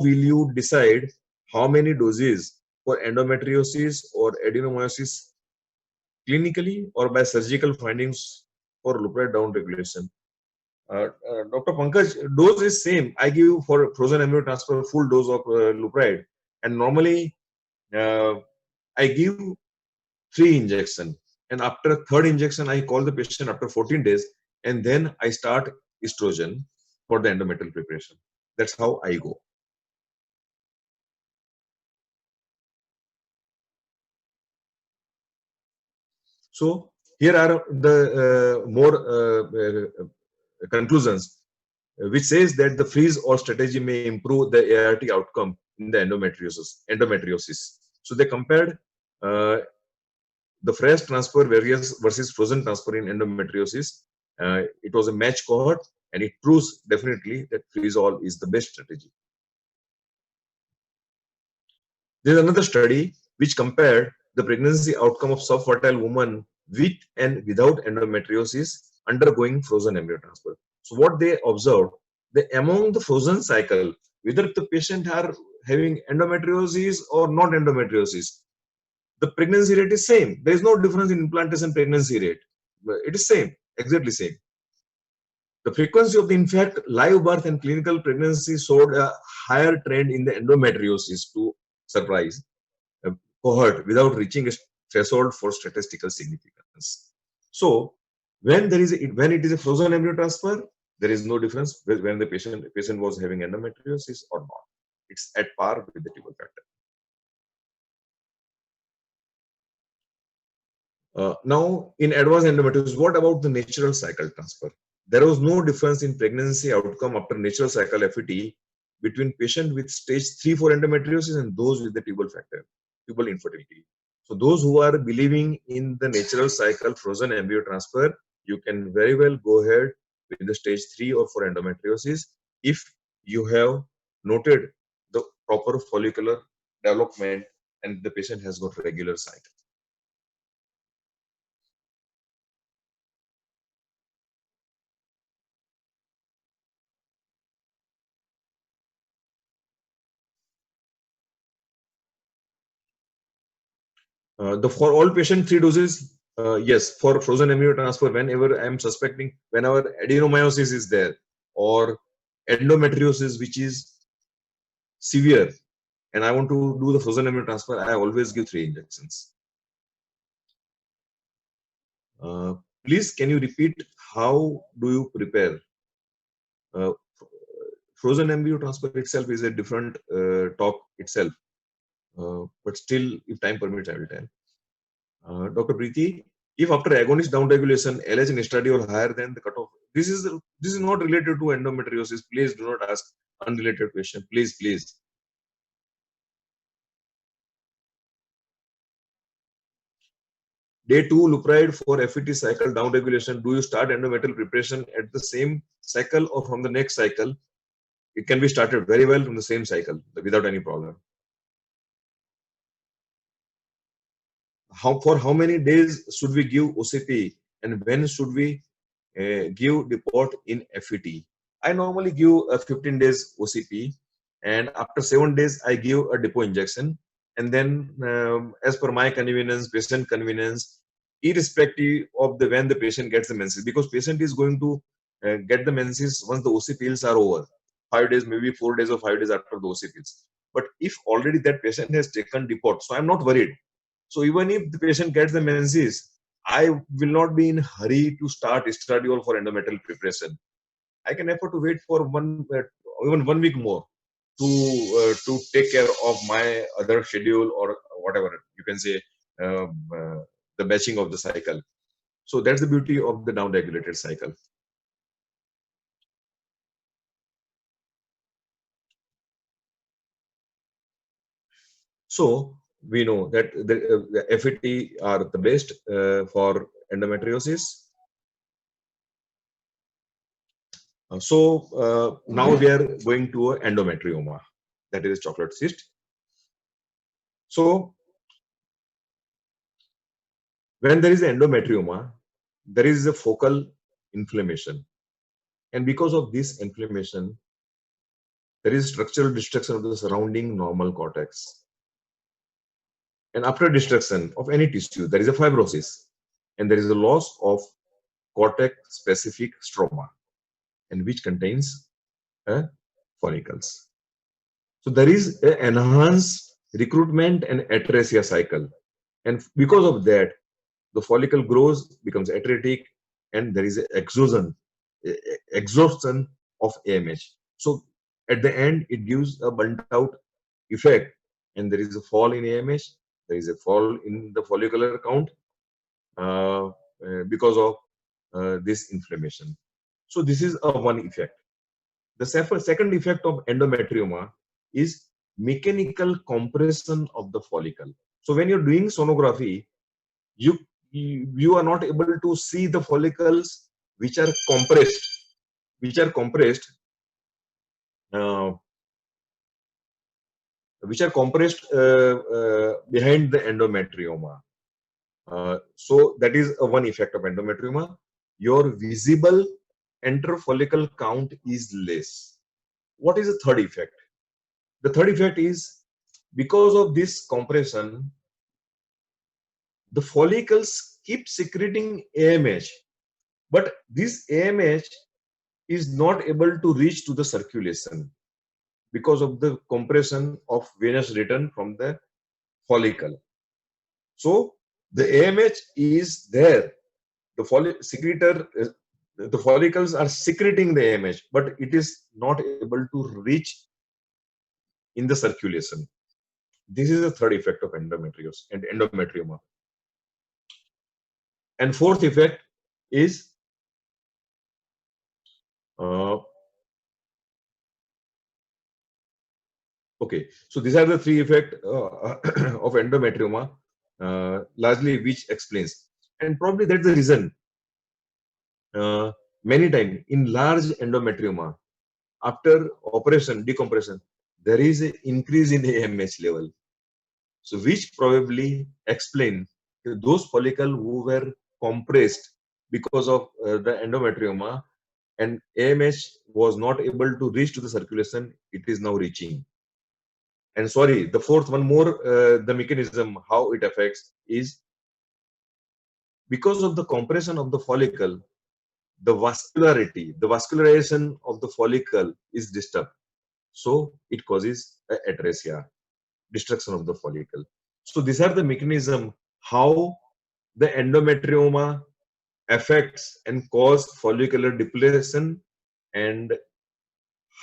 will you decide how many doses for endometriosis or adenomyosis clinically or by surgical findings for lupron down regulation? Dr. Pankaj, dose is same. I give for frozen embryo transfer full dose of lupride, and normally uh, I give 3 injection, and after third injection, I call the patient after 14 days, and then I start estrogen for the endometrial preparation. That's how I go. So here are the more conclusions, which says that the freeze or strategy may improve the ART outcome in the endometriosis. So they compared uh, the fresh transfer versus frozen transfer in endometriosis. It was a match cohort, and it proves definitely that freeze all is the best strategy. There is another study which compared the pregnancy outcome of subfertile women with and without endometriosis undergoing frozen embryo transfer. So what they observed, they among the frozen cycle, whether the patient are having endometriosis or not endometriosis, the pregnancy rate is same. There is no difference in implantation pregnancy rate. It is same, exactly same. The frequency of the infant live birth and clinical pregnancy showed a higher trend in the endometriosis to surprise cohort without reaching a threshold for statistical significance. So when it is a frozen embryo transfer, there is no difference when the patient was having endometriosis or not. It's at par with the tubal factor. Now, in advanced endometriosis, what about the natural cycle transfer? There was no difference in pregnancy outcome after natural cycle FET between patient with stage 3-4 endometriosis and those with the tubal factor, tubal infertility. So those who are believing in the natural cycle frozen embryo transfer, you can very well go ahead with the stage 3 or 4 endometriosis if you have noted the proper follicular development and the patient has got regular cycle. For all patient 3 doses, yes, for frozen embryo transfer, whenever I am suspecting, whenever adenomyosis is there or endometriosis, which is severe, and I want to do the frozen embryo transfer, I always give 3 injections. Uh, Please, can you repeat how do you prepare? Uh, Frozen embryo transfer itself is a different talk itself, but still, if time permits, I will tell. Dr. Preeti, if after agonist downregulation, LH and estradiol higher than the cutoff, this is not related to endometriosis. Please do not ask unrelated question. Please, please. Day 2 lupride for FET cycle downregulation. Do you start endometrial preparation at the same cycle or from the next cycle? It can be started very well from the same cycle without any problem. For how many days should we give OCP, and when should we give depot in FET? I normally give a 15 days OCP, and after 7 days I give a depot injection, and then as per my convenience, patient convenience, irrespective of the when the patient gets the menses, because patient is going to get the menses once the OC pills are over, 5 days, maybe 4 days or 5 days after the OC pills. But if already that patient has taken depot, so I'm not worried. So even if the patient gets the menses, I will not be in hurry to start estradiol for endometrial preparation. I can afford to wait for even 1 week more to take care of my other schedule or whatever you can say, the batching of the cycle. So that's the beauty of the down-regulated cycle. So we know that the FET are the best for endometriosis. Now we are going to endometrioma, that is chocolate cyst. So when there is endometrioma, there is a focal inflammation, and because of this inflammation, there is structural destruction of the surrounding normal cortex. And after destruction of any tissue, there is a fibrosis and there is a loss of cortex-specific stroma, and which contains follicles. So there is an enhanced recruitment and atresia cycle. And because of that, the follicle grows, becomes atretic, and there is an exhaustion of AMH. So at the end, it gives a burnt out effect, and there is a fall in AMH, there is a fall in the follicular count because of this inflammation. So this is a one effect. The second effect of endometrioma is mechanical compression of the follicle. So when you're doing sonography, you are not able to see the follicles which are compressed, uh, behind the endometrioma. So that is one effect of endometrioma. Your visible interfollicle count is less. What is the third effect? The third effect is, because of this compression, the follicles keep secreting AMH, but this AMH is not able to reach to the circulation because of the compression of venous return from the follicle. So the AMH is there. The follicles are secreting the AMH, but it is not able to reach in the circulation. This is the third effect of endometriosis and endometrioma. And fourth effect is okay. So these are the three effects of endometrioma, largely which explains, and probably that's the reason. Many times in large endometrioma, after operation decompression, there is an increase in AMH level. So which probably explain those follicles who were compressed because of the endometrioma, and AMH was not able to reach to the circulation, it is now reaching. And sorry, the fourth one more, the mechanism how it affects is because of the compression of the follicle, the vascularization of the follicle is disturbed. So it causes atresia, destruction of the follicle. So these are the mechanism how the endometrioma affects and cause follicular depletion, and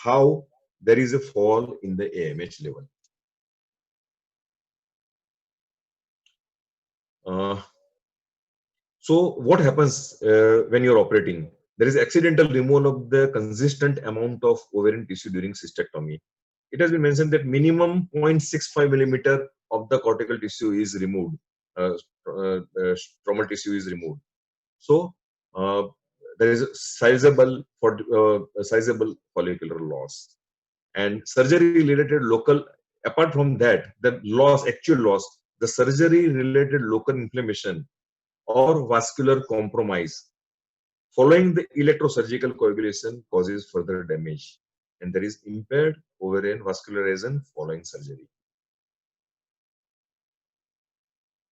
how there is a fall in the AMH level. So what happens when you're operating? There is accidental removal of the consistent amount of ovarian tissue during cystectomy. It has been mentioned that minimum 0.65 millimeter of the cortical tissue is removed, stromal tissue is removed. So there is a sizable follicular loss, and surgery related local. Apart from that, the actual loss, the surgery related local inflammation or vascular compromise following the electrosurgical coagulation causes further damage, and there is impaired ovarian vascularization following surgery.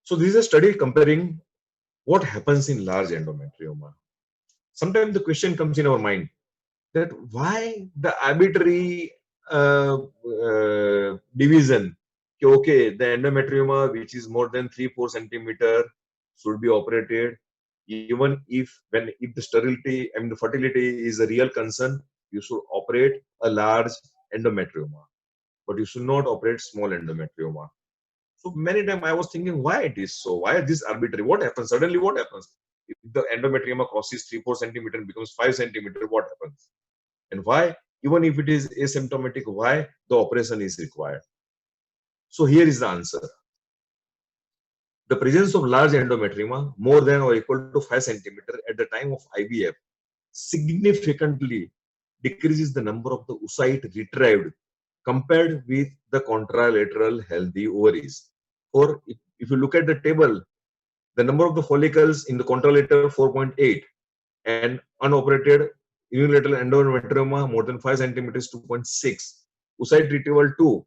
So this is a study comparing what happens in large endometrioma. Sometimes the question comes in our mind that why the arbitrary division. Okay, the endometrioma which is more than 3-4 centimeter should be operated, even if the sterility, I mean the fertility is a real concern, you should operate a large endometrioma, but you should not operate small endometrioma. So many times I was thinking why it is so, why this arbitrary, what happens suddenly, what happens if the endometrioma crosses 3-4 centimeter and becomes 5 centimeter, what happens, and why even if it is asymptomatic, why the operation is required? So here is the answer. The presence of large endometrioma more than or equal to 5 centimeter at the time of IVF significantly decreases the number of the oocyte retrieved compared with the contralateral healthy ovaries. Or if you look at the table, the number of the follicles in the contralateral 4.8 and unoperated unilateral endometrioma more than 5 centimeters 2.6. oocyte retrieval too.